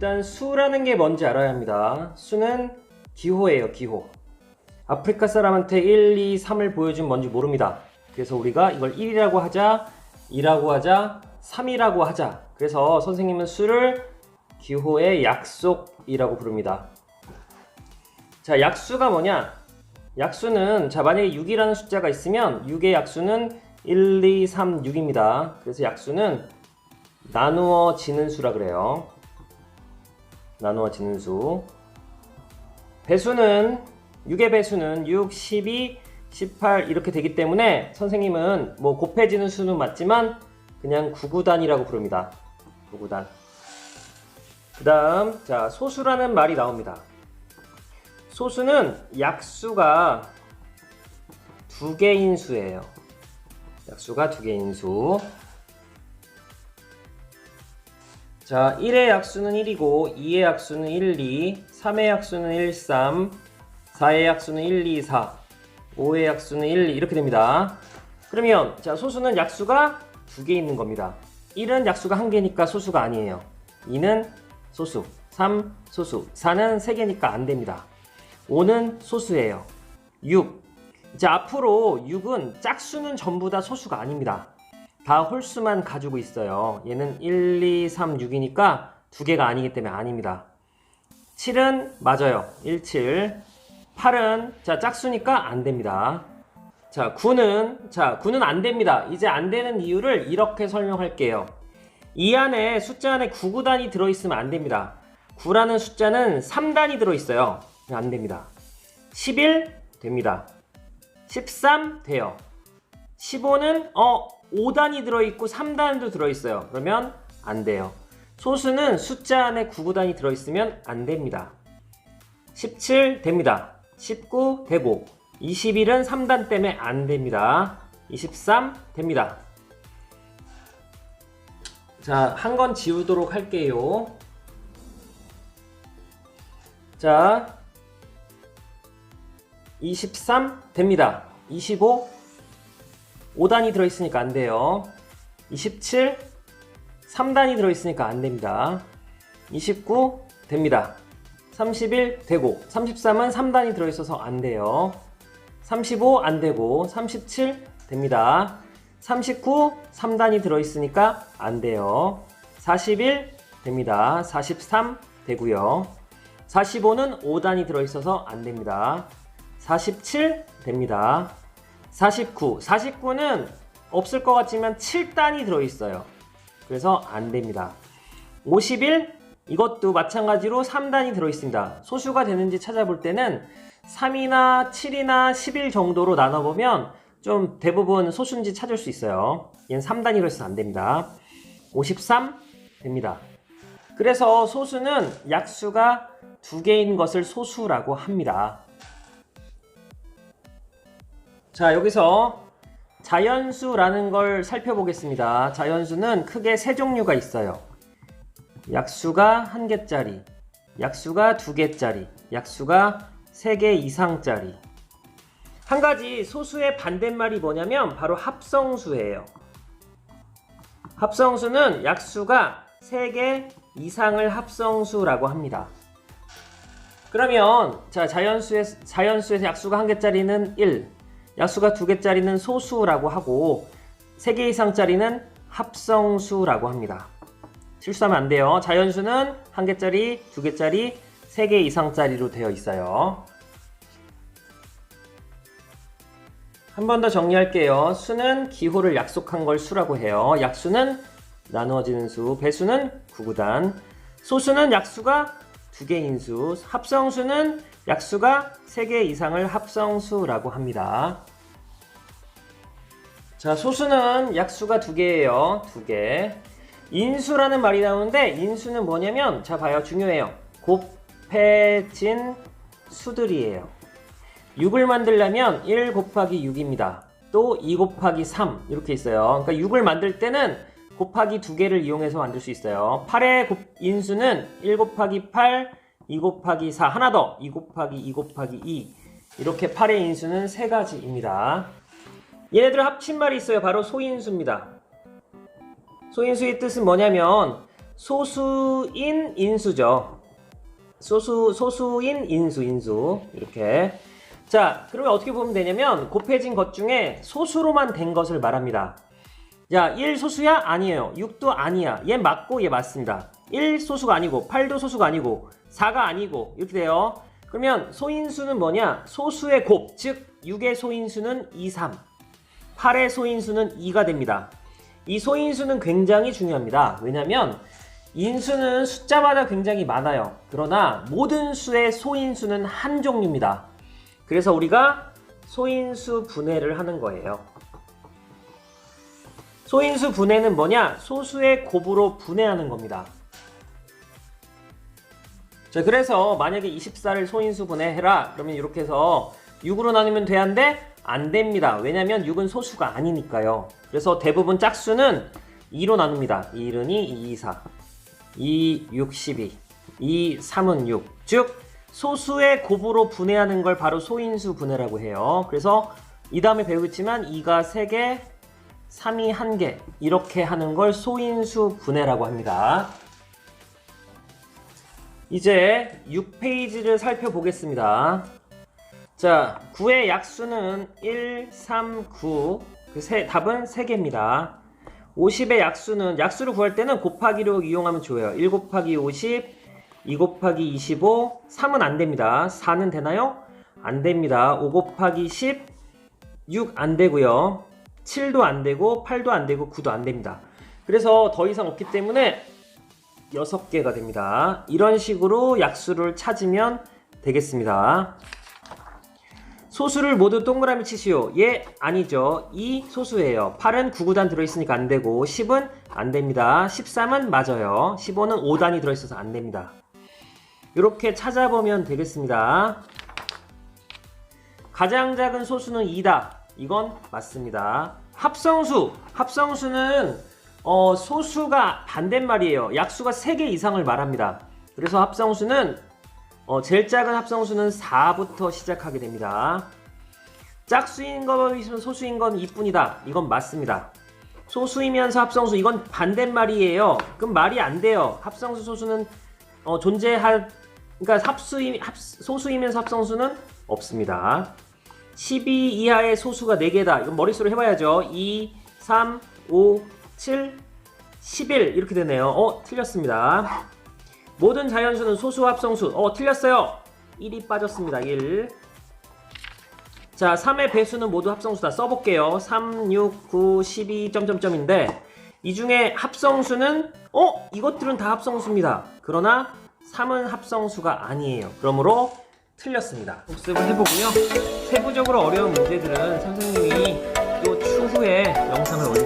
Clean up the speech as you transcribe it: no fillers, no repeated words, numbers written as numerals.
일단 수라는 게 뭔지 알아야 합니다. 수는 기호예요, 기호. 아프리카 사람한테 1, 2, 3을 보여주면 뭔지 모릅니다. 그래서 우리가 이걸 1이라고 하자, 2라고 하자, 3이라고 하자. 그래서 선생님은 수를 기호의 약속이라고 부릅니다. 자, 약수가 뭐냐? 약수는, 자, 만약에 6이라는 숫자가 있으면 6의 약수는 1, 2, 3, 6입니다. 그래서 약수는 나누어지는 수라 그래요. 나누어지는 수. 배수는, 6의 배수는 6, 12, 18 이렇게 되기 때문에 선생님은 뭐 곱해지는 수는 맞지만 그냥 구구단이라고 부릅니다. 구구단. 그 다음, 자, 소수라는 말이 나옵니다. 소수는 약수가 2개인 수예요. 약수가 2개인 수. 자, 1의 약수는 1이고 2의 약수는 1, 2, 3의 약수는 1, 3, 4의 약수는 1, 2, 4, 5의 약수는 1, 2 이렇게 됩니다. 그러면 자, 소수는 약수가 2개 있는 겁니다. 1은 약수가 1개니까 소수가 아니에요. 2는 소수, 3 소수, 4는 3개니까 안 됩니다. 5는 소수예요. 6. 자, 앞으로 6은 짝수는 전부 다 소수가 아닙니다. 다 홀수만 가지고 있어요. 얘는 1, 2, 3, 6이니까 2개가 아니기 때문에 아닙니다. 7은 맞아요. 1, 7. 8은 자, 짝수니까 안 됩니다. 자, 9는 안 됩니다. 이제 안 되는 이유를 이렇게 설명할게요. 이 안에 숫자 안에 9구단이 들어있으면 안 됩니다. 9라는 숫자는 3단이 들어있어요. 안 됩니다. 11 됩니다. 13 돼요. 15는 5단이 들어있고 3단도 들어있어요. 그러면 안 돼요. 소수는 숫자 안에 9구단이 들어있으면 안 됩니다. 17 됩니다. 19 되고 21은 3단 때문에 안 됩니다. 23 됩니다. 자, 한 건 지우도록 할게요. 자, 23 됩니다. 25 5단이 들어있으니까 안 돼요. 27 3단이 들어있으니까 안 됩니다. 29 됩니다. 31 되고 33은 3단이 들어있어서 안 돼요. 35 안 되고 37 됩니다. 39 3단이 들어있으니까 안 돼요. 41 됩니다. 43 되고요. 45는 5단이 들어있어서 안 됩니다. 47 됩니다. 49는 없을 것 같지만 7단이 들어있어요. 그래서 안 됩니다. 51 이것도 마찬가지로 3단이 들어있습니다. 소수가 되는지 찾아볼 때는 3이나 7이나 11 정도로 나눠보면 좀 대부분 소수인지 찾을 수 있어요. 얘는 3단이 들어있어서 안 됩니다. 53 됩니다. 그래서 소수는 약수가 2개인 것을 소수라고 합니다. 자, 여기서 자연수라는 걸 살펴보겠습니다. 자연수는 크게 3종류가 있어요. 약수가 1개짜리, 약수가 2개짜리, 약수가 3개 이상짜리. 한 가지 소수의 반대말이 뭐냐면 바로 합성수예요. 합성수는 약수가 3개 이상을 합성수라고 합니다. 그러면 자, 자연수에서 약수가 1개짜리는 1, 약수가 2개짜리는 소수라고 하고 3개 이상짜리는 합성수라고 합니다. 실수하면 안 돼요. 자연수는 1개짜리, 2개짜리, 3개 이상짜리로 되어 있어요. 한 번 더 정리할게요. 수는 기호를 약속한 걸 수라고 해요. 약수는 나누어지는 수, 배수는 구구단, 소수는 약수가 2개인 수, 합성수는 약수가 3개 이상을 합성수라고 합니다. 자, 소수는 약수가 2개예요. 2개. 인수라는 말이 나오는데 인수는 뭐냐면 자, 봐요. 중요해요. 곱해진 수들이에요. 6을 만들려면 1 곱하기 6입니다. 또 2 곱하기 3 이렇게 있어요. 그러니까 6을 만들 때는 곱하기 2개를 이용해서 만들 수 있어요. 8의 인수는 1 곱하기 8, 2 곱하기 4, 하나 더 2 곱하기 2 곱하기 2 이렇게 8의 인수는 3가지입니다. 얘네들 합친 말이 있어요. 바로 소인수입니다. 소인수의 뜻은 뭐냐면 소수인 인수죠. 소수인 인수. 이렇게. 자, 그러면 어떻게 보면 되냐면 곱해진 것 중에 소수로만 된 것을 말합니다. 야, 1 소수야? 아니에요. 6도 아니야. 얘 맞고 얘 맞습니다. 1 소수가 아니고 8도 소수가 아니고 4가 아니고 이렇게 돼요. 그러면 소인수는 뭐냐? 소수의 곱, 즉 6의 소인수는 2, 3, 8의 소인수는 2가 됩니다. 이 소인수는 굉장히 중요합니다. 왜냐하면 인수는 숫자마다 굉장히 많아요. 그러나 모든 수의 소인수는 한 종류입니다. 그래서 우리가 소인수 분해를 하는 거예요. 소인수 분해는 뭐냐? 소수의 곱으로 분해하는 겁니다. 자, 그래서 만약에 24를 소인수 분해해라. 그러면 이렇게 해서 6으로 나누면 돼야인데 안 됩니다. 왜냐면 6은 소수가 아니니까요. 그래서 대부분 짝수는 2로 나눕니다. 2, 1은 2, 2, 4, 2, 6, 12, 2, 3은 6. 즉 소수의 곱으로 분해하는 걸 바로 소인수 분해라고 해요. 그래서 이 다음에 배우겠지만 2가 3개, 3이 1개 이렇게 하는 걸 소인수 분해라고 합니다. 이제 6페이지를 살펴보겠습니다. 자, 9의 약수는 1, 3, 9. 답은 3개입니다. 50의 약수를 구할 때는 곱하기로 이용하면 좋아요. 1 곱하기 50, 2 곱하기 25, 3은 안 됩니다. 4는 되나요? 안 됩니다. 5 곱하기 10, 6 안 되고요. 7도 안 되고, 8도 안 되고, 9도 안 됩니다. 그래서 더 이상 없기 때문에 6개가 됩니다. 이런 식으로 약수를 찾으면 되겠습니다. 소수를 모두 동그라미 치시오. 예, 아니죠. 2 소수예요. 8은 9구단 들어있으니까 안 되고 10은 안 됩니다. 13은 맞아요. 15는 5단이 들어있어서 안 됩니다. 이렇게 찾아보면 되겠습니다. 가장 작은 소수는 2다. 이건 맞습니다. 합성수는 소수가 반대말이에요. 약수가 3개 이상을 말합니다. 그래서 합성수는 제일 작은 합성수는 4부터 시작하게 됩니다. 짝수인 거 있으면 소수인 건 2뿐이다. 이건 맞습니다. 소수이면서 합성수 이건 반대말이에요. 그럼 말이 안 돼요. 합성수 소수는 그러니까 소수이면서 합성수는 없습니다. 12 이하의 소수가 4개다. 이건 머릿수로 해봐야죠. 2, 3, 5, 7, 11 이렇게 되네요. 틀렸습니다. 모든 자연수는 소수 합성수. 틀렸어요. 1이 빠졌습니다. 1. 자, 3의 배수는 모두 합성수다. 써볼게요. 3, 6, 9, 12, 점점점인데 이 중에 합성수는 이것들은 다 합성수입니다. 그러나 3은 합성수가 아니에요. 그러므로 틀렸습니다. 복습을 해보고요. 세부적으로 어려운 문제들은 선생님이 또 추후에 영상을 올려드리겠습니다.